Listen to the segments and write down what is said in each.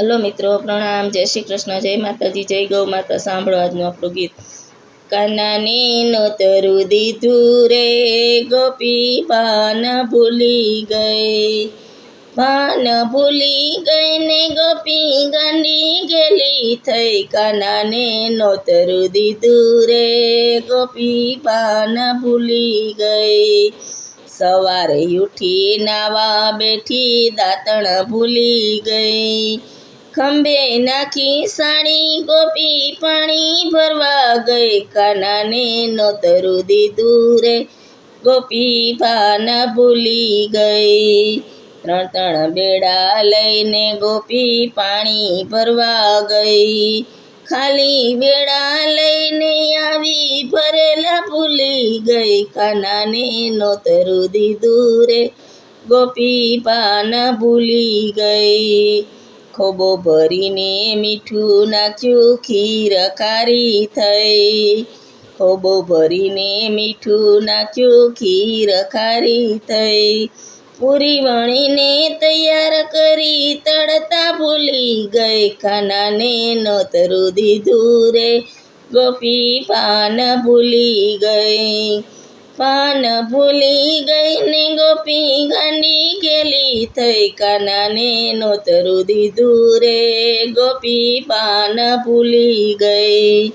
Hello મિત્રો, પ્રણામ, જય શ્રી કૃષ્ણ, જય માતાજી, જય ગૌ માતા. સાંભળો આજનું આપણું ગીત. કાનાને નોતરું દીધું રે, ગોપી પાન ભૂલી ગઈ. પાન ભૂલી ગઈ ને ગોપી ગાંડી ગેલી થઈ. કાનાને નોતરું દીધું રે, ગોપી પાન ભૂલી ગઈ. સવારે ઉઠી નાવા બેઠી, દાંતણ ભૂલી ગઈ. ખંભે નાખી સાડી, ગોપી પાણી ભરવા ગઈ. કાનાને નોતરું દીધું રે, ગોપી પાન ભૂલી ગઈ. ત્રણ બેડા લઈને ગોપી પાણી ભરવા ગઈ. ખાલી બેડા લઈને આવી, ભરેલા ભૂલી ગઈ. કાનાને નોતરું દીધું રે, ગોપી પાન ભૂલી ગઈ. ખોબો ભરીને મીઠું નાખ્યું, ખીર ખારી થઈ. ખોબો ભરીને મીઠું નાખ્યું, ખીર ખારી થઈ. પૂરી વણીને તૈયાર કરી, તળતા ભૂલી ગઈ. કાનાને નોતરું દીધું રે, ગોપી પાન ભૂલી ગઈ. પાન ભૂલી ગઈ ને ગોપી ગાંડી ગેલી થઈ. કાનાને નોતરું દીધું રે, ગોપી પાન ભૂલી ગઈ.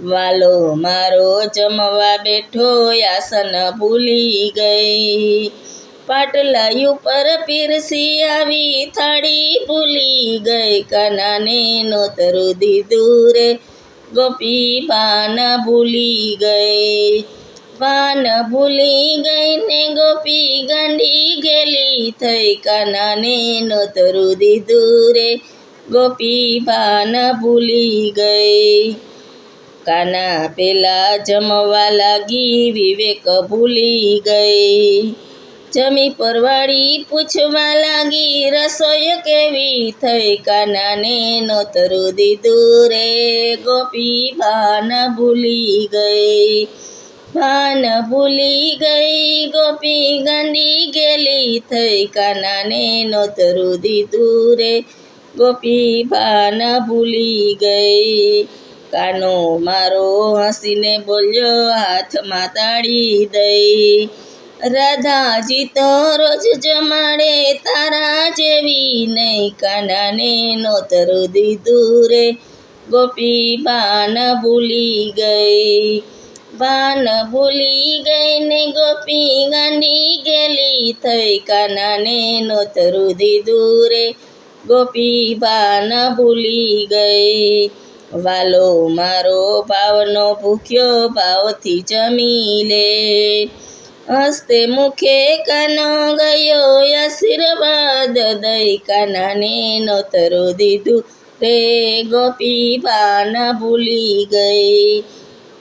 વાલો મારો જમવા બેઠો, આસન ભૂલી ગઈ. પાટલા ઉપર પીરસી આવી, થાળી ભૂલી ગઈ. કાનાને નોતરું દીધું રે, ગોપી પાન ભૂલી ગઈ. પાન ભૂલી ગઈ ને ગોપી ગાંડી ગેલી થઈ. કાનાને નોતરું દીધું રે, ગોપી પાન ભૂલી ગઈ. કાના પેલા જમવા લાગી, વિવેક ભૂલી ગઈ. જમી પરવાળી પૂછવા લાગી, રસોઈ કેવી થઈ. કાનાને નોતરું દીધું રે, ગોપી પાન ભૂલી ગઈ. પાન ભૂલી ગઈ, ગોપી ગાંડી ગેલી થઈ. કાનાને નોતરું દીધું રે, ગોપી પાન ભૂલી ગઈ. કાનો મારો હસીને બોલ્યો, હાથમાં તાળી દઈ. રાધાજી તો રોજ જમાડે, તારા જેવી નહીં. કાનાને નોતરું દીધું રે, ગોપી પાન ભૂલી ગઈ. પાન ભૂલી ગઈ ને ગોપી ગાંડી ગેલી થઈ. કાનાને નોતરું દીધું રે, ગોપી પાન ભૂલી ગઈ. વાલો મારો ભાવનો ભૂખ્યો, ભાવથી જમી લે. હસ્તે મુખે કાનો ગયો, આશીર્વાદ દઈ. કાનાને નોતરું દીધું રે, ગોપી પાન ભૂલી ગઈ.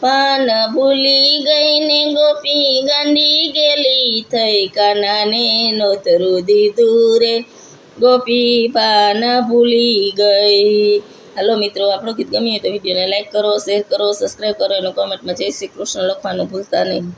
પાન ભૂલી ગઈ ને ગોપી ગાંડી ગેલી થઈ. કાનાને નોતરું દીધું રે, ગોપી પાન ભૂલી ગઈ. હાલો મિત્રો, આપણો ગીત ગમ્યું હોય તો વિડીયોને લાઈક કરો, શેર કરો, સબસ્ક્રાઈબ કરો અને કોમેન્ટમાં જય શ્રી કૃષ્ણ લખવાનું ભૂલતા નહીં.